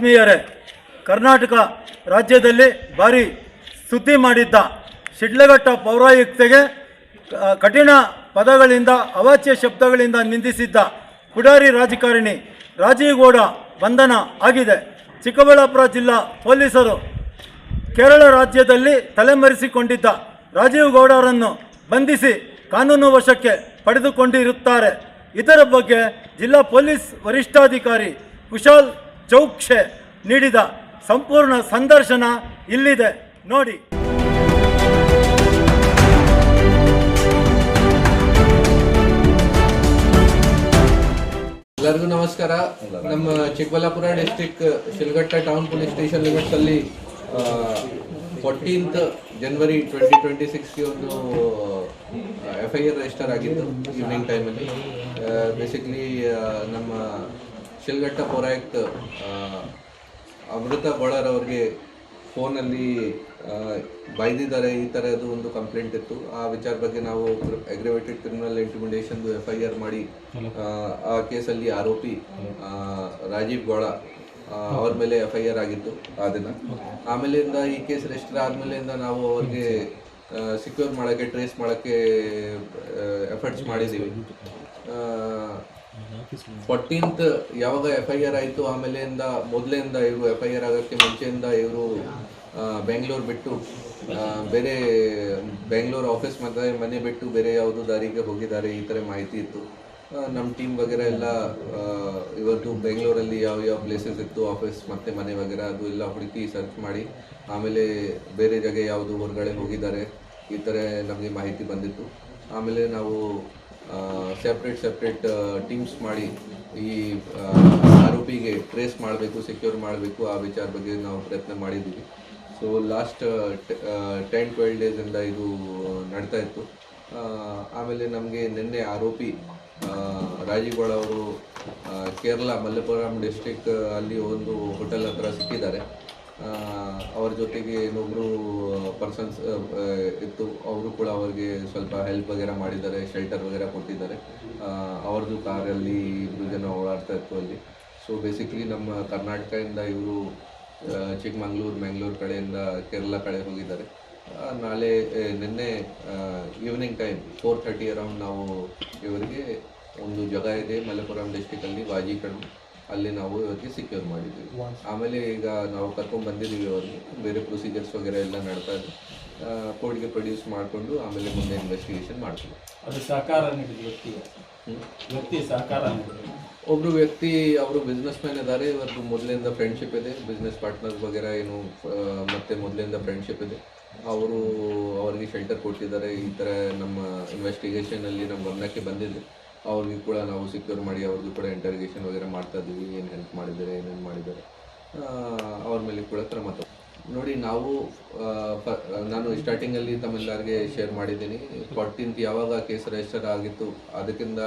ಆತ್ಮೀಯರೇ, ಕರ್ನಾಟಕ ರಾಜ್ಯದಲ್ಲಿ ಭಾರಿ ಸುದ್ದಿ ಮಾಡಿದ್ದ ಶಿಡ್ಲಘಟ್ಟ ಪೌರಾಯುಕ್ತೆಗೆ ಕಠಿಣ ಪದಗಳಿಂದ ಅವಾಚ್ಯ ಶಬ್ದಗಳಿಂದ ನಿಂದಿಸಿದ್ದ ಪುಡಾರಿ ರಾಜಕಾರಣಿ ರಾಜೀವ್ ಗೌಡ ಬಂಧನ ಆಗಿದೆ. ಚಿಕ್ಕಬಳ್ಳಾಪುರ ಜಿಲ್ಲಾ ಪೊಲೀಸರು ಕೇರಳ ರಾಜ್ಯದಲ್ಲಿ ತಲೆಮರೆಸಿಕೊಂಡಿದ್ದ ರಾಜೀವ್ ಗೌಡರನ್ನು ಬಂಧಿಸಿ ಕಾನೂನು ವಶಕ್ಕೆ ಪಡೆದುಕೊಂಡಿರುತ್ತಾರೆ. ಇದರ ಬಗ್ಗೆ ಜಿಲ್ಲಾ ಪೊಲೀಸ್ ವರಿಷ್ಠಾಧಿಕಾರಿ ಕುಶಾಲ್ ಚೌಕ್ಷೆ ನೀಡಿದ ಸಂಪೂರ್ಣ ಸಂದರ್ಶನ ಇಲ್ಲಿದೆ ನೋಡಿ. ಎಲ್ಲರಿಗೂ ನಮಸ್ಕಾರ. ನಮ್ಮ Chikkaballapur district Shilghatta town police station limits ಅಲ್ಲಿ 14th ಜನವರಿ 2026ಗೆ ಒಂದು FIR ರಿಜಿಸ್ಟರ್ ಆಗಿತ್ತು ಈವ್ನಿಂಗ್ ಟೈಮಲ್ಲಿ. ಬೇಸಿಕಲಿ ನಮ್ಮ ಶಿಲ್ಘಟ್ಟ ಪೌರಾಯುಕ್ತ ಅಮೃತ ಬೋಳರ್ ಅವ್ರಿಗೆ ಫೋನಲ್ಲಿ ಬೈದಿದ್ದಾರೆ, ಈ ಥರದ್ದು ಒಂದು ಕಂಪ್ಲೇಂಟ್ ಇತ್ತು. ಆ ವಿಚಾರ ಬಗ್ಗೆ ನಾವು ಅಗ್ರಿವೇಟೆಡ್ ಕ್ರಿಮಿನಲ್ ಇಂಟಿಮಿಡೇಷನ್ದು FIR ಮಾಡಿ ಆ ಕೇಸಲ್ಲಿ ಆರೋಪಿ ರಾಜೀವ್ ಗೌಡ ಅವ್ರ ಮೇಲೆ FIR ಆಗಿತ್ತು ಆ ದಿನ. ಆಮೇಲಿಂದ ಈ ಕೇಸ್ ರಿಜಿಸ್ಟರ್ ಆದಮೇಲಿಂದ ನಾವು ಅವ್ರಿಗೆ ಸಿಕ್ಯೂರ್ ಮಾಡೋಕ್ಕೆ, ಟ್ರೇಸ್ ಮಾಡೋಕ್ಕೆ ಎಫರ್ಟ್ಸ್ ಮಾಡಿದ್ದೀವಿ. 14th ಯಾವಾಗ FIR ಆಯಿತು, ಆಮೇಲಿಂದ ಮೊದಲಿಂದ ಇವರು FIR ಆಗೋಕ್ಕೆ ಮುಂಚೆಯಿಂದ ಇವರು ಬೆಂಗಳೂರು ಬಿಟ್ಟು ಬೇರೆ ಬೆಂಗಳೂರು ಆಫೀಸ್ ಮತ್ತು ಮನೆ ಬಿಟ್ಟು ಬೇರೆ ಯಾವುದೋ ದಾರಿಗೆ ಹೋಗಿದ್ದಾರೆ, ಈ ಥರ ಮಾಹಿತಿ ಇತ್ತು. ನಮ್ಮ ಟೀಮ್ ವಗೇರೆ ಎಲ್ಲ ಇವತ್ತು ಬೆಂಗಳೂರಲ್ಲಿ ಯಾವ ಯಾವ ಪ್ಲೇಸಸ್ ಇತ್ತು ಆಫೀಸ್ ಮತ್ತು ಮನೆ ವಗೇರೆ ಅದು ಎಲ್ಲ ಹುಡುಕಿ ಸರ್ಚ್ ಮಾಡಿ ಆಮೇಲೆ ಬೇರೆ ಜಾಗ ಯಾವುದು ಹೊರಗಡೆ ಹೋಗಿದ್ದಾರೆ ಈ ಥರ ನಮಗೆ ಮಾಹಿತಿ ಬಂದಿತ್ತು. ಆಮೇಲೆ ನಾವು ಸೆಪ್ರೇಟ್ ಟೀಮ್ಸ್ ಮಾಡಿ ಈ ಆರೋಪಿಗೆ ಟ್ರೇಸ್ ಮಾಡಬೇಕು, ಸೆಕ್ಯೂರ್ ಮಾಡಬೇಕು, ಆ ವಿಚಾರ ಬಗ್ಗೆ ನಾವು ಪ್ರಯತ್ನ ಮಾಡಿದ್ದೀವಿ. ಸೊ ಲಾಸ್ಟ್ 10-12 ಡೇಸಿಂದ ಇದು ನಡ್ತಾ ಇತ್ತು. ಆಮೇಲೆ ನಮಗೆ ನಿನ್ನೆ ಆರೋಪಿ ರಾಜೀವ್ ಗೌಡ ಅವರು ಕೇರಳ ಮಲ್ಲಪುರಂ ಡಿಸ್ಟ್ರಿಕ್ಟ್ ಅಲ್ಲಿ ಒಂದು ಹೋಟೆಲ್ ಹತ್ರ ಸಿಕ್ಕಿದ್ದಾರೆ. ಅವ್ರ ಜೊತೆಗೆ ಇನ್ನೊಬ್ಬರು ಪರ್ಸನ್ಸ್ ಇತ್ತು, ಅವರು ಕೂಡ ಅವ್ರಿಗೆ ಸ್ವಲ್ಪ ಹೆಲ್ಪ್ ವಗೇರೆ ಮಾಡಿದ್ದಾರೆ, ಶೆಲ್ಟರ್ ವಗೇರೆ ಕೊಟ್ಟಿದ್ದಾರೆ. ಅವ್ರದ್ದು ಕಾರಲ್ಲಿ 2 ಜನ ಓಡಾಡ್ತಾ ಇತ್ತು ಅಲ್ಲಿ. ಸೊ ಬೇಸಿಕಲಿ ನಮ್ಮ ಕರ್ನಾಟಕದಿಂದ ಇವರು ಚಿಕ್ಕಮಂಗ್ಳೂರು, ಮ್ಯಾಂಗ್ಳೂರು ಕಡೆಯಿಂದ ಕೇರಳ ಕಡೆ ಹೋಗಿದ್ದಾರೆ. ನಾಳೆ ನಿನ್ನೆ ಈವ್ನಿಂಗ್ ಟೈಮ್ 4:30 ಅರೌಂಡ್ ನಾವು ಇವರಿಗೆ ಒಂದು ಜಾಗ ಇದೆ ಮಲ್ಲಪುರಂ ಡಿಸ್ಟಿಕಲ್ಲಿ ವಾಜಿಕಡು, ಅಲ್ಲಿ ನಾವು ಇವರಿಗೆ ಸೆಕ್ಯೂರ್ ಮಾಡಿದ್ದೀವಿ. ಆಮೇಲೆ ಈಗ ನಾವು ಕರ್ಕೊಂಡು ಬಂದಿದ್ದೀವಿ ಅವ್ರಿಗೆ, ಬೇರೆ ಪ್ರೊಸೀಜರ್ಸ್ ವಗೇರೆ ಎಲ್ಲ ನಡ್ತಾ ಇದೆ. ಕೋರ್ಟ್ಗೆ ಪ್ರೊಡ್ಯೂಸ್ ಮಾಡಿಕೊಂಡು ಆಮೇಲೆ ಮುಂದೆ ಇನ್ವೆಸ್ಟಿಗೇಷನ್ ಮಾಡ್ತೀವಿ. ಅದು ಸಹಕಾರ ವ್ಯಕ್ತಿ ಸಹಕಾರ ಒಬ್ಬರು ವ್ಯಕ್ತಿ ಅವರು ಬಿಸ್ನೆಸ್ ಮ್ಯಾನ್ ಇದ್ದಾರೆ. ಇವತ್ತು ಮೊದಲಿಂದ ಫ್ರೆಂಡ್ಶಿಪ್ ಇದೆ, ಬಿಸ್ನೆಸ್ ಪಾರ್ಟ್ನರ್ಸ್ ವಗೇರೆ ಏನು ಮತ್ತೆ ಮೊದಲಿಂದ ಫ್ರೆಂಡ್ಶಿಪ್ ಇದೆ. ಅವರು ಅವರಿಗೆ ಶೆಲ್ಟರ್ ಕೊಟ್ಟಿದ್ದಾರೆ. ಈ ಥರ ನಮ್ಮ ಇನ್ವೆಸ್ಟಿಗೇಷನಲ್ಲಿ ನಮ್ಮ ಗಮನಕ್ಕೆ ಬಂದಿದೆ. ಅವ್ರಿಗೆ ಕೂಡ ನಾವು ಸೆಕ್ಯೂರ್ ಮಾಡಿ ಅವ್ರಿಗೂ ಕೂಡ ಇಂಟರ್ಗೇಷನ್ ವಗೇರೆ ಮಾಡ್ತಾ ಇದ್ದೀವಿ. ಏನು ಹೆಲ್ಪ್ ಮಾಡಿದ್ದಾರೆ, ಏನೇನು ಮಾಡಿದ್ದಾರೆ, ಅವ್ರ ಮೇಲೆ ಕೂಡ ಕ್ರಮ ನೋಡಿ. ನಾವು ನಾನು ಸ್ಟಾರ್ಟಿಂಗಲ್ಲಿ ತಮ್ಮೆಲ್ಲರಿಗೆ ಶೇರ್ ಮಾಡಿದ್ದೀನಿ. 14th ಯಾವಾಗ ಕೇಸ್ ರಿಜಿಸ್ಟರ್ ಆಗಿತ್ತು ಅದಕ್ಕಿಂತ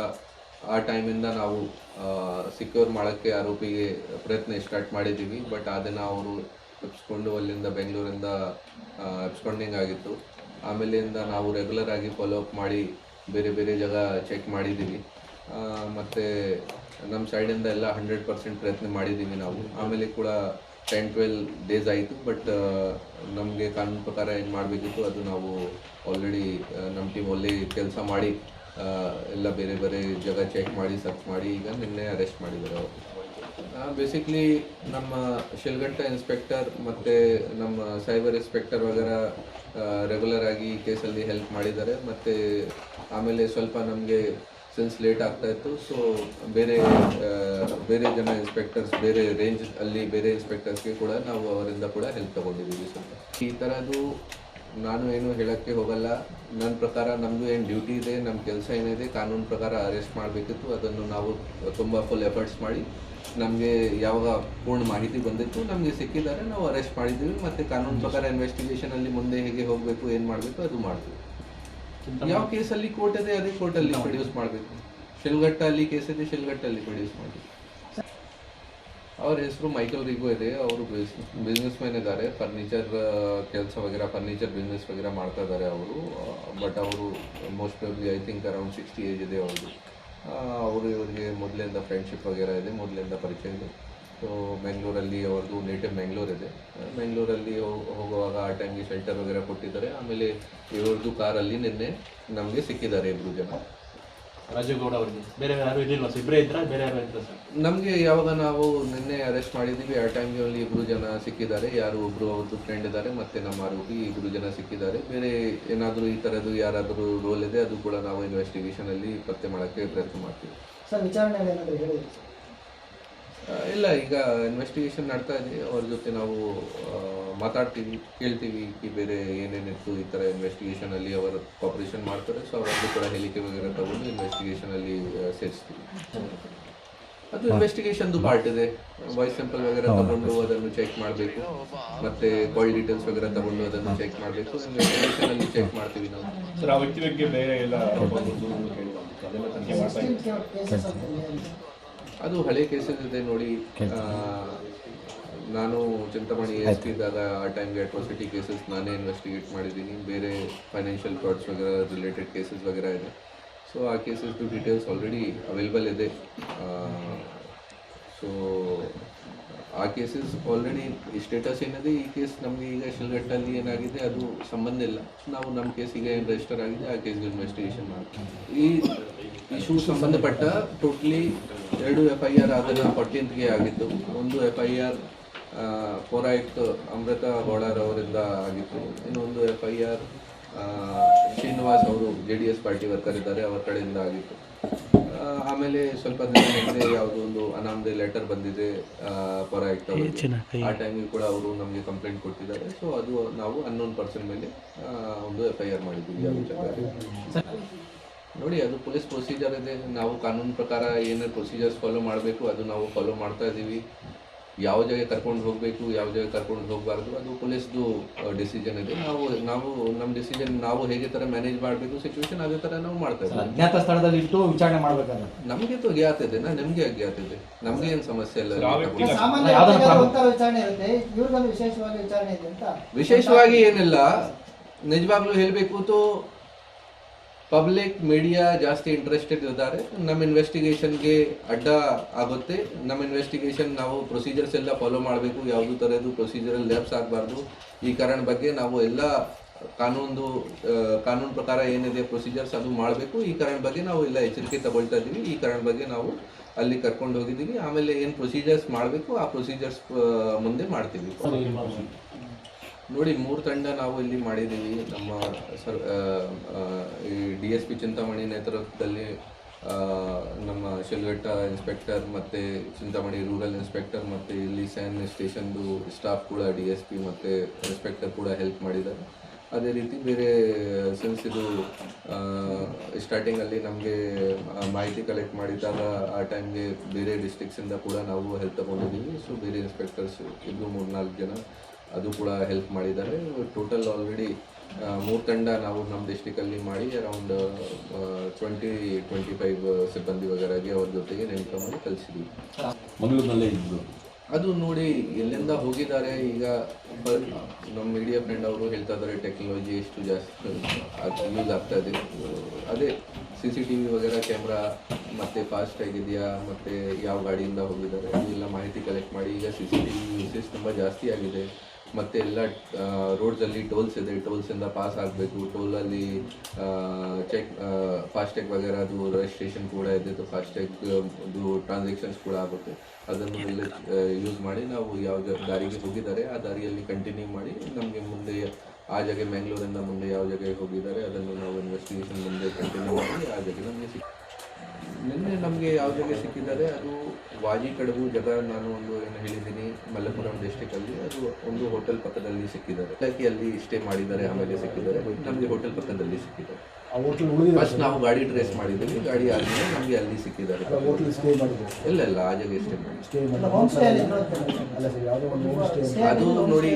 ಆ ಟೈಮಿಂದ ನಾವು ಸೆಕ್ಯೂರ್ ಮಾಡೋಕ್ಕೆ ಆರೋಪಿಗೆ ಪ್ರಯತ್ನ ಸ್ಟಾರ್ಟ್ ಮಾಡಿದ್ದೀವಿ. ಬಟ್ ಅದನ್ನು ಅವರು ತಪ್ಪಿಸ್ಕೊಂಡು ಅಲ್ಲಿಂದ ಬೆಂಗಳೂರಿಂದ ಎಬ್ಸ್ಕೊಂಡಿಂಗ್ ಆಗಿತ್ತು. ಆಮೇಲಿಂದ ನಾವು ರೆಗ್ಯುಲರ್ ಆಗಿ ಫಾಲೋ ಅಪ್ ಮಾಡಿ ಬೇರೆ ಬೇರೆ ಜಾಗ ಚೆಕ್ ಮಾಡಿದ್ದೀವಿ. ಮತ್ತು ನಮ್ಮ ಸೈಡಿಂದ ಎಲ್ಲ 100% ಪ್ರಯತ್ನ ಮಾಡಿದ್ದೀವಿ ನಾವು. ಆಮೇಲೆ ಕೂಡ 10-12 ಡೇಸ್ ಆಯಿತು. ಬಟ್ ನಮಗೆ ಕಾನೂನು ಪ್ರಕಾರ ಏನು ಮಾಡಬೇಕಿತ್ತು ಅದು ನಾವು ಆಲ್ರೆಡಿ ನಮ್ಮ ಟೀಮ್ ಒಳ್ಳೆ ಕೆಲಸ ಮಾಡಿ ಎಲ್ಲ ಬೇರೆ ಬೇರೆ ಜಾಗ ಚೆಕ್ ಮಾಡಿ ಸರ್ಚ್ ಮಾಡಿ ಈಗ ನಿನ್ನೆ ಅರೆಸ್ಟ್ ಮಾಡಿದ್ದಾರೆ ಅವರು. ಬೇಸಿಕ್ಲಿ ನಮ್ಮ ಶಿಲ್ಘಟ್ಟ ಇನ್ಸ್ಪೆಕ್ಟರ್ ಮತ್ತು ನಮ್ಮ ಸೈಬರ್ ಇನ್ಸ್ಪೆಕ್ಟರ್ ವಗೇರೆ ರೆಗ್ಯುಲರ್ ಆಗಿ ಕೇಸಲ್ಲಿ ಹೆಲ್ಪ್ ಮಾಡಿದ್ದಾರೆ. ಮತ್ತು ಆಮೇಲೆ ಸ್ವಲ್ಪ ನಮಗೆ ಸಿನ್ಸ್ ಲೇಟ್ ಆಗ್ತಾಯಿತ್ತು. ಸೊ ಬೇರೆ ಜನ ಇನ್ಸ್ಪೆಕ್ಟರ್ಸ್ ಬೇರೆ ರೇಂಜ್ ಅಲ್ಲಿ ಬೇರೆ ಇನ್ಸ್ಪೆಕ್ಟರ್ಸ್ಗೆ ಕೂಡ ನಾವು ಅವರಿಂದ ಕೂಡ ಹೆಲ್ಪ್ ತೊಗೊಂಡಿದ್ದೀವಿ. ಸ್ವಲ್ಪ ಈ ಥರದ್ದು ನಾನು ಏನು ಹೇಳೋಕ್ಕೆ ಹೋಗಲ್ಲ. ನನ್ನ ಪ್ರಕಾರ ನಮ್ಮದು ಏನು ಡ್ಯೂಟಿ ಇದೆ, ನಮ್ಮ ಕೆಲಸ ಏನಿದೆ ಕಾನೂನು ಪ್ರಕಾರ ಅರೆಸ್ಟ್ ಮಾಡಬೇಕಿತ್ತು. ಅದನ್ನು ನಾವು ತುಂಬ ಫುಲ್ ಎಫರ್ಟ್ಸ್ ಮಾಡಿ ನಮಗೆ ಯಾವಾಗ ಪೂರ್ಣ ಮಾಹಿತಿ ಬಂದಿತ್ತು ನಮಗೆ ಸಿಕ್ಕಿದ್ದಾರೆ, ನಾವು ಅರೆಸ್ಟ್ ಮಾಡಿದ್ದೀವಿ. ಮತ್ತು ಕಾನೂನು ಪ್ರಕಾರ ಇನ್ವೆಸ್ಟಿಗೇಷನಲ್ಲಿ ಮುಂದೆ ಹೇಗೆ ಹೋಗಬೇಕು, ಏನು ಮಾಡಬೇಕು ಅದು ಮಾಡ್ತೀವಿ. ಯಾವ ಕೇಸಲ್ಲಿ ಕೋರ್ಟ್ ಇದೆ ಅದೇ ಕೋರ್ಟಲ್ಲಿ ಪ್ರೊಡ್ಯೂಸ್ ಮಾಡಬೇಕು. ಶಿಲ್ಘಟ್ಟ ಅಲ್ಲಿ ಕೇಸ್ ಇದೆ, ಶಿಲ್ಘಟ್ಟಲ್ಲಿ ಪ್ರೊಡ್ಯೂಸ್ ಮಾಡಿ. ಅವ್ರ ಹೆಸರು ಮೈಕಲ್ ರಿಗೋ ಇದೆ. ಅವರು ಬಿಸ್ನೆಸ್ ಮ್ಯಾನ್ ಇದ್ದಾರೆ. ಫರ್ನಿಚರ್ ಕೆಲಸ ವಗೇರೆ, ಫರ್ನಿಚರ್ ಬಿಸ್ನೆಸ್ ವಗೇರೆ ಮಾಡ್ತಾ ಇದ್ದಾರೆ ಅವರು. ಬಟ್ ಅವರು most probably I think around 60 age ಇದೆ ಅವ್ರದ್ದು. ಅವರು ಇವರಿಗೆ ಮೊದಲಿಂದ ಫ್ರೆಂಡ್ಶಿಪ್ ವಗೇರೆ ಇದೆ, ಮೊದಲಿಂದ ಪರಿಚಯ ಇದೆ. ಸೊ ಬೆಂಗಳೂರಲ್ಲಿ ಅವ್ರದ್ದು ನೇಟಿವ್ ಬೆಂಗಳೂರು ಇದೆ. ಬೆಂಗಳೂರಲ್ಲಿ ಹೋಗುವಾಗ ಆ ಟೈಮ್ಗೆ ಶೆಲ್ಟರ್ ವಗೇರೆ ಕೊಟ್ಟಿದ್ದಾರೆ. ಆಮೇಲೆ ಇವ್ರದ್ದು ಕಾರಲ್ಲಿ ನಿನ್ನೆ ನಮಗೆ ಸಿಕ್ಕಿದ್ದಾರೆ 2 ಜನ. ರಾಜೇಗೌಡ ಅವರಿಗೆ ಬೇರೆ ಯಾರು ಇರಲಿಲ್ಲ ಸರ್, ಇಬ್ಬರೇ ಇದ್ರ, ಬೇರೆ ಯಾರು ಇದ್ರ ಸರ್? ನಮಗೆ ಯಾವಾಗ ನಾವು ನಿನ್ನೆ ಅರೆಸ್ಟ್ ಮಾಡಿದ್ದೀವಿ ಆ ಟೈಮ್ಗೆ ಅಲ್ಲಿ 2 ಜನ ಸಿಕ್ಕಿದ್ದಾರೆ. ಯಾರು ಒಬ್ಬರು ಅವ್ರದ್ದು ಫ್ರೆಂಡ್ ಇದ್ದಾರೆ ಮತ್ತು ನಮ್ಮ ಆರೋಪಿ 2 ಜನ ಸಿಕ್ಕಿದ್ದಾರೆ. ಬೇರೆ ಏನಾದರೂ ಈ ಥರದ್ದು ಯಾರಾದರೂ ರೋಲ್ ಇದೆ ಅದು ಕೂಡ ನಾವು ಇನ್ವೆಸ್ಟಿಗೇಷನಲ್ಲಿ ಪತ್ತೆ ಮಾಡೋಕ್ಕೆ ಪ್ರಯತ್ನ ಮಾಡ್ತೀವಿ. ಸರ್ ವಿಚಾರಣೆ ಏನಾದರೂ ಹೇಳಿದ್ರು? ಇಲ್ಲ, ಈಗ ಇನ್ವೆಸ್ಟಿಗೇಷನ್ ನಡ್ತಾ ಇದೆ. ಅವ್ರ ಜೊತೆ ನಾವು ಮಾತಾಡ್ತೀವಿ, ಕೇಳ್ತೀವಿ ಈ ಬೇರೆ ಏನೇನಿತ್ತು ಈ ಥರ ಇನ್ವೆಸ್ಟಿಗೇಷನಲ್ಲಿ ಅವರು ಕಾಪರೇಷನ್ ಮಾಡ್ತಾರೆ. ಸೊ ಅವರದ್ದು ಕೂಡ ಹೇಳಿಕೆ ವಗೇರೆ ತಗೊಂಡು ಇನ್ವೆಸ್ಟಿಗೇಷನಲ್ಲಿ ಸೇರಿಸ್ತೀವಿ. ಅದು ಇನ್ವೆಸ್ಟಿಗೇಷನ್ದು ಪಾರ್ಟ್ ಇದೆ. ವಾಯ್ಸ್ ಸ್ಯಾಂಪಲ್ ವಗೇರೆ ತಗೊಂಡು ಅದನ್ನು ಚೆಕ್ ಮಾಡಬೇಕು, ಮತ್ತು ಕಾಲ್ ಡೀಟೇಲ್ಸ್ ವಗೇರೆ ತಗೊಂಡು ಅದನ್ನು ಚೆಕ್ ಮಾಡಬೇಕು. ಇನ್ವೆಸ್ಟಿಗೇಷನಲ್ಲಿ ಚೆಕ್ ಮಾಡ್ತೀವಿ ನಾವು. ಸರ್ ಆ ವ್ಯಕ್ತಿ ಬಗ್ಗೆ ಬೇರೆ ಎಲ್ಲ ಅದೆಲ್ಲ ತನಿಖೆ ಮಾಡ್ತಾ ಇದ್ದೀವಿ. ಕೇಸಸ್ ಅಂತ ಹೇಳಿ ಅದು ಹಳೆ ಕೇಸಸ್ ಇದೆ ನೋಡಿ. ನಾನು ಚಿಂತಾಮಣಿ SP ಇದ್ದಾಗ ಆ ಟೈಮ್ಗೆ ಅಟ್ರಾಸಿಟಿ ಕೇಸಸ್ ನಾನೇ ಇನ್ವೆಸ್ಟಿಗೇಟ್ ಮಾಡಿದ್ದೀನಿ. ಬೇರೆ ಫೈನಾನ್ಷಿಯಲ್ ಫ್ರಾಡ್ಸ್ ವಗೇರೆ ರಿಲೇಟೆಡ್ ಕೇಸಸ್ ವಗೇರೆ ಇದೆ. ಸೊ ಆ ಕೇಸಸ್ದು ಡೀಟೇಲ್ಸ್ ಆಲ್ರೆಡಿ ಅವೈಲೇಬಲ್ ಇದೆ. ಸೊ ಆ ಕೇಸಸ್ ಆಲ್ರೆಡಿ ಸ್ಟೇಟಸ್ ಏನಿದೆ, ಈ ಕೇಸ್ ನಮಗೆ ಈಗ ಶಿಲ್ಘಟ್ಟಲ್ಲಿ ಏನಾಗಿದೆ ಅದು ಸಂಬಂಧ ಇಲ್ಲ. ನಾವು ನಮ್ಮ ಕೇಸಿಗೆ ಏನು ರಿಜಿಸ್ಟರ್ ಆಗಿದೆ ಆ ಕೇಸ್ಗೆ ಇನ್ವೆಸ್ಟಿಗೇಷನ್ ಮಾಡ್ತೀವಿ. ಈ ಇಶ್ಯೂ ಸಂಬಂಧಪಟ್ಟ ಟೋಟ್ಲಿ 2 FIR ಅದನ್ನು 14th ಆಗಿತ್ತು. ಒಂದು FIR ಪೌರಾಯುಕ್ತ ಅಮೃತ ಗೌಡರವರಿಂದ ಆಗಿತ್ತು. ಇನ್ನೊಂದು FIR ಶ್ರೀನಿವಾಸ್ ಅವರು JDS ಪಾರ್ಟಿ ವರ್ಕರ್ ಇದ್ದಾರೆ ಅವರ ಕಡೆಯಿಂದ ಆಗಿತ್ತು. ಆಮೇಲೆ ಸ್ವಲ್ಪ ದಿನ ಹಿಂದೆ ಯಾವುದೋ ಒಂದು ಅನಾಮಧೇಯ ಲೆಟರ್ ಬಂದಿದೆ ಪೌರಾಯುಕ್ತ ಅವರಿಗೆ. ಆ ಟೈಮಿಗೆ ಕೂಡ ಅವರು ನಮಗೆ ಕಂಪ್ಲೇಂಟ್ ಕೊಟ್ಟಿದ್ದಾರೆ. ಸೊ ಅದು ನಾವು ಅನ್ನೋನ್ ಪರ್ಸನ್ ಮೇಲೆ ಒಂದು FIR ಮಾಡಿದ್ದೀವಿ ಆ ವಿಚಾರ. ನೋಡಿ, ಅದು ಪೊಲೀಸ್ ಪ್ರೊಸೀಜರ್ ಇದೆ. ನಾವು ಕಾನೂನು ಪ್ರಕಾರ ಏನೇನು ಪ್ರೊಸೀಜರ್ಸ್ ಫಾಲೋ ಮಾಡಬೇಕು ಅದು ನಾವು ಫಾಲೋ ಮಾಡ್ತಾ ಇದ್ದೀವಿ. ಯಾವ ಜಾಗ ಕರ್ಕೊಂಡು ಹೋಗಬೇಕು, ಯಾವ ಜಾಗ ಕರ್ಕೊಂಡು ಹೋಗಬಾರ್ದು ಅದು ಪೊಲೀಸ್ದು ಡಿಸಿಷನ್ ಇದೆ. ನಾವು ನಮ್ಮ ಡಿಸಿಷನ್ ನಾವು ಹೇಗೆ ಥರ ಮ್ಯಾನೇಜ್ ಮಾಡಬೇಕು ಸಿಚುವೇಶನ್ ಅದೇ ಥರ ನಾವು ಮಾಡ್ತಾ ಇದ್ದೀವಿ. ಅಜ್ಞಾತ ಸ್ಥಳದಲ್ಲಿ ಇಟ್ಟು ವಿಚಾರಣೆ ಮಾಡಬೇಕಲ್ಲ. ನಮಗೆ ತೋ ಅಜ್ಞಾತ ಇದೆ, ನಿಮಗೆ ಅಜ್ಞಾತ ಇದೆ, ನಮಗೆ ಏನು ಸಮಸ್ಯೆ ಇಲ್ಲ. ಸಾಮಾನ್ಯವಾಗಿ ಒಂಥರ ವಿಚಾರಣೆ ಇರುತ್ತೆ, ಇವ್ರಿಗೊಂದು ವಿಶೇಷವಾಗಿ ವಿಚಾರಣೆ ಇದೆ ಅಂತ. ವಿಶೇಷವಾಗಿ ಏನಿಲ್ಲ, ನಿಜವಾಗ್ಲೂ ಹೇಳಬೇಕು ತೋ ಪಬ್ಲಿಕ್ ಮೀಡಿಯಾ ಜಾಸ್ತಿ ಇಂಟ್ರೆಸ್ಟೆಡ್ ಇದ್ದಾರೆ. ನಮ್ಮ ಇನ್ವೆಸ್ಟಿಗೇಷನ್ಗೆ ಅಡ್ಡ ಆಗುತ್ತೆ. ನಮ್ಮ ಇನ್ವೆಸ್ಟಿಗೇಷನ್ ನಾವು ಪ್ರೊಸೀಜರ್ಸ್ ಎಲ್ಲ ಫಾಲೋ ಮಾಡಬೇಕು, ಯಾವುದೂ ಥರದ್ದು ಪ್ರೊಸೀಜರಲ್ಲಿ ಲ್ಯಾಪ್ಸ್ ಆಗಬಾರ್ದು. ಈ ಕಾರಣ ಬಗ್ಗೆ ನಾವು ಎಲ್ಲ ಕಾನೂನು ಪ್ರಕಾರ ಏನಿದೆ ಪ್ರೊಸೀಜರ್ಸ್ ಅದು ಮಾಡಬೇಕು. ಈ ಕಾರಣ ಬಗ್ಗೆ ನಾವು ಎಲ್ಲ ಎಚ್ಚರಿಕೆ ತಗೊಳ್ತಾ ಇದ್ದೀವಿ. ಈ ಕಾರಣ ಬಗ್ಗೆ ನಾವು ಅಲ್ಲಿ ಕರ್ಕೊಂಡು ಹೋಗಿದ್ದೀವಿ. ಆಮೇಲೆ ಏನು ಪ್ರೊಸೀಜರ್ಸ್ ಮಾಡಬೇಕು ಆ ಪ್ರೊಸೀಜರ್ಸ್ ಮುಂದೆ ಮಾಡ್ತೀವಿ. ನೋಡಿ, 3 ತಂಡ ನಾವು ಇಲ್ಲಿ ಮಾಡಿದ್ದೀವಿ. ನಮ್ಮ ಈ DSP ಚಿಂತಾಮಣಿ ನೇತೃತ್ವದಲ್ಲಿ ನಮ್ಮ ಶಿಲ್ಘಟ್ಟ ಇನ್ಸ್ಪೆಕ್ಟರ್ ಮತ್ತು ಚಿಂತಾಮಣಿ ರೂರಲ್ ಇನ್ಸ್ಪೆಕ್ಟರ್ ಮತ್ತು ಇಲ್ಲಿ ಸ್ಯಾನ್ ಸ್ಟೇಷನ್ದು ಸ್ಟಾಫ್ ಕೂಡ DSP ಮತ್ತು ಇನ್ಸ್ಪೆಕ್ಟರ್ ಕೂಡ ಹೆಲ್ಪ್ ಮಾಡಿದ್ದಾರೆ. ಅದೇ ರೀತಿ ಬೇರೆ ಸಿನ್ಸ್ ಇದು ಸ್ಟಾರ್ಟಿಂಗಲ್ಲಿ ನಮಗೆ ಮಾಹಿತಿ ಕಲೆಕ್ಟ್ ಮಾಡಿದಾಗ ಆ ಟೈಮ್ಗೆ ಬೇರೆ ಡಿಸ್ಟ್ರಿಕ್ಸಿಂದ ಕೂಡ ನಾವು ಹೆಲ್ಪ್ ತಗೊಂಡಿದ್ದೀವಿ. ಸೊ ಬೇರೆ ಇನ್ಸ್ಪೆಕ್ಟರ್ಸ್ 3-4 ಜನ ಅದು ಕೂಡ ಹೆಲ್ಪ್ ಮಾಡಿದ್ದಾರೆ. ಟೋಟಲ್ ಆಲ್ರೆಡಿ 3 ತಂಡ ನಾವು ನಮ್ಮ ಡಿಸ್ಟಿಕಲ್ಲಿ ಮಾಡಿ ಅರೌಂಡ್ 20-25 ಸಿಬ್ಬಂದಿ ವಗೇರಾಗಿ ಅವ್ರ ಜೊತೆಗೆ ನೇಮಕ ಮಾಡಿ ಕಳಿಸಿದ್ವಿ. ಮಂಗಳೂರಿನಲ್ಲೇ ಇದ್ರು. ಅದು ನೋಡಿ ಎಲ್ಲಿಂದ ಹೋಗಿದ್ದಾರೆ. ಈಗ ನಮ್ಮ ಮೀಡಿಯಾ ಫ್ರೆಂಡ್ ಅವರು ಹೇಳ್ತಾ ಇದ್ದಾರೆ ಟೆಕ್ನಾಲಜಿ ಎಷ್ಟು ಜಾಸ್ತಿ ಯೂಸ್ ಆಗ್ತಾ ಇದೆ. ಅದೇ CCTV ವಗೇರಾ ಕ್ಯಾಮ್ರಾ ಮತ್ತು ಫಾಸ್ಟ್ ಆಗಿದೆಯಾ ಮತ್ತು ಯಾವ ಗಾಡಿಯಿಂದ ಹೋಗಿದ್ದಾರೆ ಅದೆಲ್ಲ ಮಾಹಿತಿ ಕಲೆಕ್ಟ್ ಮಾಡಿ. ಈಗ CCTV ಯೂಸೇಜ್ ತುಂಬ ಜಾಸ್ತಿ ಆಗಿದೆ. ಮತ್ತು ಎಲ್ಲ ರೋಡ್ಸಲ್ಲಿ ಟೋಲ್ಸ್ ಇದೆ, ಟೋಲ್ಸಿಂದ ಪಾಸ್ ಆಗಬೇಕು. ಟೋಲಲ್ಲಿ ಚೆಕ್ ಫಾಸ್ಟ್ಯಾಗ್ ವಗೇರಾ ಅದು ರಿಜಿಸ್ಟ್ರೇಷನ್ ಕೂಡ ಇದೆ. ಫಾಸ್ಟ್ಯಾಗ್ದು ಟ್ರಾನ್ಸಾಕ್ಷನ್ಸ್ ಕೂಡ ಆಗುತ್ತೆ. ಅದನ್ನು ಎಲ್ಲ ಯೂಸ್ ಮಾಡಿ ನಾವು ಯಾವ ದಾರಿಗೆ ಹೋಗಿದ್ದಾರೆ ಆ ದಾರಿಯಲ್ಲಿ ಕಂಟಿನ್ಯೂ ಮಾಡಿ ನಮಗೆ ಮುಂದೆ ಆ ಜಾಗ ಮ್ಯಾಂಗ್ಳೂರಿಂದ ಮುಂದೆ ಯಾವ ಜಾಗಕ್ಕೆ ಹೋಗಿದ್ದಾರೆ ಅದನ್ನು ನಾವು ಇನ್ವೆಸ್ಟಿಗೇಷನ್ ಮುಂದೆ ಕಂಟಿನ್ಯೂ ಮಾಡಿ ಆ ಜಾಗ ನಮಗೆ ನಿನ್ನೆ ನಮಗೆ ಯಾವ ಜಾಗ ಸಿಕ್ಕಿದ್ದಾರೆ ಅದು ವಾಜಿ ಕಡಬು ಜಾಗ. ನಾನು ಒಂದು ಏನು ಹೇಳಿದ್ದೀನಿ ಮಲ್ಲಪುರಂ ಡಿಸ್ಟಿಕಲ್ಲಿ ಅದು ಒಂದು ಹೋಟೆಲ್ ಪಕ್ಕದಲ್ಲಿ ಸಿಕ್ಕಿದ್ದಾರೆ. ಅಲ್ಲಿ ಸ್ಟೇ ಮಾಡಿದ್ದಾರೆ, ಆಮೇಲೆ ಸಿಕ್ಕಿದ್ದಾರೆ. ನಮಗೆ ಹೋಟೆಲ್ ಪಕ್ಕದಲ್ಲಿ ಸಿಕ್ಕಿದ್ದಾರೆ. ಫಸ್ಟ್ ನಾವು ಗಾಡಿ ಟ್ರೇಸ್ ಮಾಡಿದ್ದೀವಿ. ಗಾಡಿ ಆದಮೇಲೆ ನಮಗೆ ಅಲ್ಲಿ ಸಿಕ್ಕಿದ್ದಾರೆ. ಇಲ್ಲ ಆ ಜಾಗ ಸ್ಟೇ ಮಾಡಿ ಅದು ನೋಡಿ,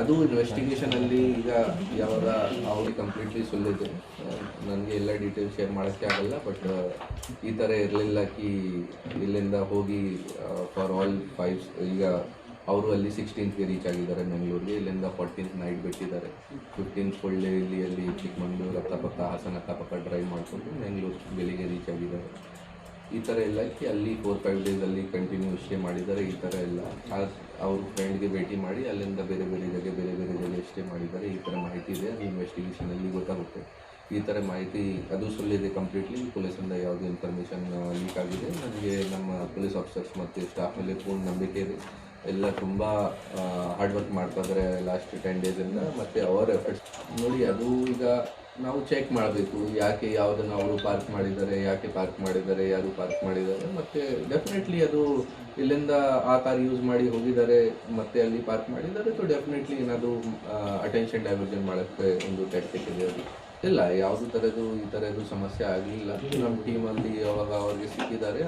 ಅದು ಇನ್ವೆಸ್ಟಿಗೇಷನಲ್ಲಿ ಈಗ ಯಾವಾಗ ಅವ್ರಿಗೆ ಕಂಪ್ಲೀಟ್ಲಿ ಸುಳ್ಳಿದೆ. ನನಗೆ ಎಲ್ಲ ಡೀಟೇಲ್ಸ್ ಶೇರ್ ಮಾಡೋಕ್ಕೆ ಆಗಲ್ಲ. ಬಟ್ ಈ ಥರ ಇರಲಿಲ್ಲ ಕಿ ಇಲ್ಲಿಂದ ಹೋಗಿ ಫಾರ್ ಆಲ್ 5 ಈಗ ಅವರು ಅಲ್ಲಿ 16th ರೀಚ್ ಆಗಿದ್ದಾರೆ ಬೆಂಗಳೂರಿಗೆ. ಇಲ್ಲಿಂದ 14th ನೈಟ್ ಬಿಟ್ಟಿದ್ದಾರೆ. 15th ಫುಲ್ ಡೇ ಇಲ್ಲಿ ಚಿಕ್ಕಮಂಗ್ಳೂರು ಅಕ್ಕಪಕ್ಕ ಹಾಸನ ಅಕ್ಕಪಕ್ಕ ಡ್ರೈವ್ ಮಾಡಿಕೊಂಡು ಬೆಂಗಳೂರು ಬೆಳಿಗ್ಗೆ ರೀಚ್ ಆಗಿದ್ದಾರೆ. ಈ ಥರ ಎಲ್ಲ ಇತ್ತು. ಅಲ್ಲಿ 4-5 ಡೇಸಲ್ಲಿ ಕಂಟಿನ್ಯೂ ಸ್ಟೇ ಮಾಡಿದ್ದಾರೆ. ಈ ಥರ ಎಲ್ಲ ಅವ್ರ ಫ್ರೆಂಡ್ಗೆ ಭೇಟಿ ಮಾಡಿ ಅಲ್ಲಿಂದ ಬೇರೆ ಬೇರೆ ಜಾಗ ಸ್ಟೇ ಮಾಡಿದ್ದಾರೆ. ಈ ಥರ ಮಾಹಿತಿ ಇದೆ, ಅದು ಇನ್ವೆಸ್ಟಿಗೇಷನಲ್ಲಿ ಗೊತ್ತಾಗುತ್ತೆ. ಈ ಥರ ಮಾಹಿತಿ ಅದು ಸುಳ್ಳಿದೆ ಕಂಪ್ಲೀಟ್ಲಿ. ಪೊಲೀಸಿಂದ ಯಾವುದೇ ಇನ್ಫಾರ್ಮೇಷನ್ ಲೀಕ್ ಆಗಿದೆ. ನನಗೆ ನಮ್ಮ ಪೊಲೀಸ್ ಆಫೀಸರ್ಸ್ ಮತ್ತು ಸ್ಟಾಫ್ ಮೇಲೆ ಪೂರ್ಣ ನಂಬಿಕೆ ಇದೆ. ಎಲ್ಲ ತುಂಬ ಹಾರ್ಡ್ ವರ್ಕ್ ಮಾಡ್ತಾ ಇದ್ದಾರೆ ಲಾಸ್ಟ್ 10 ಡೇಸಿಂದ. ಮತ್ತು ಅವರ ಎಫರ್ಟ್ಸ್ ನೋಡಿ, ಅದು ಈಗ ನಾವು ಚೆಕ್ ಮಾಡಬೇಕು ಯಾಕೆ ಯಾವುದನ್ನು ಅವರು ಪಾರ್ಕ್ ಮಾಡಿದ್ದಾರೆ, ಯಾರು ಪಾರ್ಕ್ ಮಾಡಿದ್ದಾರೆ. ಮತ್ತು ಡೆಫಿನೆಟ್ಲಿ ಅದು ಇಲ್ಲಿಂದ ಆ ಕಾರ್ ಯೂಸ್ ಮಾಡಿ ಹೋಗಿದ್ದಾರೆ ಮತ್ತು ಅಲ್ಲಿ ಪಾರ್ಕ್ ಮಾಡಿದ್ದಾರೆ. ಸೊ ಡೆಫಿನೆಟ್ಲಿ ಏನಾದರೂ ಅಟೆನ್ಷನ್ ಡೈವರ್ಷನ್ ಮಾಡೋಕ್ಕೆ ಒಂದು ಟ್ಯಾಕ್ಟಿಕ್ ಇದೆ. ಅದು ಇಲ್ಲ, ಯಾವುದೇ ಈ ಥರದ್ದು ಸಮಸ್ಯೆ ಆಗಲಿಲ್ಲ. ನಮ್ಮ ಟೀಮಲ್ಲಿ ಯಾವಾಗ ಅವ್ರಿಗೆ ಸಿಕ್ಕಿದ್ದಾರೆ,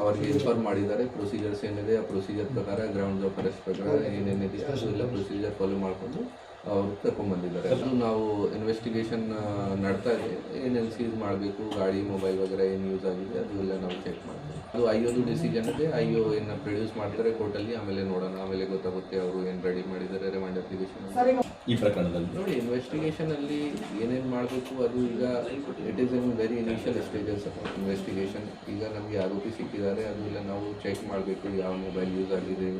ಅವರಿಗೆ ಇನ್ಫಾರ್ಮ್ ಮಾಡಿದ್ದಾರೆ ಪ್ರೊಸೀಜರ್ಸ್ ಏನಿದೆ. ಆ ಪ್ರೊಸೀಜರ್ ಪ್ರಕಾರ ಗ್ರೌಂಡ್ಸ್ ಆಫ್ ಅರೆಸ್ಟ್ ಪ್ರಕಾರ ಏನೇನಿದೆ ಅದೆಲ್ಲ ಪ್ರೊಸೀಜರ್ ಫಾಲೋ ಮಾಡಿಕೊಂಡು ಅವರು ಕರ್ಕೊಂಡ್ಬಂದಿದ್ದಾರೆ. ಅದು ನಾವು ಇನ್ವೆಸ್ಟಿಗೇಷನ್ ನಡ್ತಾ ಇದೆ. ಏನೇನು ಸೀಸ್ ಮಾಡಬೇಕು, ಗಾಡಿ ಮೊಬೈಲ್ ವಗೇರೆ ಏನು ಯೂಸ್ ಆಗಿದೆ ಅದು ಎಲ್ಲ ನಾವು ಚೆಕ್ ಮಾಡ್ತೀವಿ. ಅದು ಐಯೋದು ಡಿಸಿಷನ್ ಇದೆ. ಐಯೋ ಏನು ಪ್ರೊಡ್ಯೂಸ್ ಮಾಡ್ತಾರೆ ಕೋರ್ಟಲ್ಲಿ, ಆಮೇಲೆ ನೋಡೋಣ, ಆಮೇಲೆ ಗೊತ್ತಾಗುತ್ತೆ ಅವರು ಏನು ರೆಡಿ ಮಾಡಿದ್ದಾರೆ ರಿಮಾಂಡ್ ಅಪ್ಲಿಕೇಶನ್. ಈ ಪ್ರಕರಣದಲ್ಲಿ ನೋಡಿ, ಇನ್ವೆಸ್ಟಿಗೇಷನಲ್ಲಿ ಏನೇನು ಮಾಡಬೇಕು ಅದು ಈಗ it is in very initial stages of investigation. ಈಗ ನಮಗೆ ಆರೋಪಿ ಸಿಕ್ಕಿದ್ದಾರೆ, ಅದು ಎಲ್ಲ ನಾವು ಚೆಕ್ ಮಾಡಬೇಕು. ಯಾವ ಮೊಬೈಲ್ ಯೂಸ್ ಆಗಿದೆ,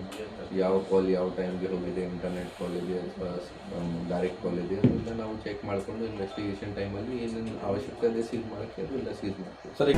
ಯಾವ ಕಾಲ್ ಯಾವ ಟೈಮ್ಗೆ ಹೋಗಿದೆ, ಇಂಟರ್ನೆಟ್ ಕಾಲ್ ಇದೆ ಅಥವಾ ಡೈರೆಕ್ಟ್ ಕಾಲ್ ಇದೆ, ಅದೆಲ್ಲ ನಾವು ಚೆಕ್ ಮಾಡಿಕೊಂಡು ಇನ್ವೆಸ್ಟಿಗೇಷನ್ ಟೈಮಲ್ಲಿ ಏನೇನು ಅವಶ್ಯಕತೆ ಇದೆ ಸೀಸ್ ಮಾಡೋಕ್ಕೆ ಅದೆಲ್ಲ ಸೀಸ್ ಮಾಡ್ತೀವಿ. ಸರಿ.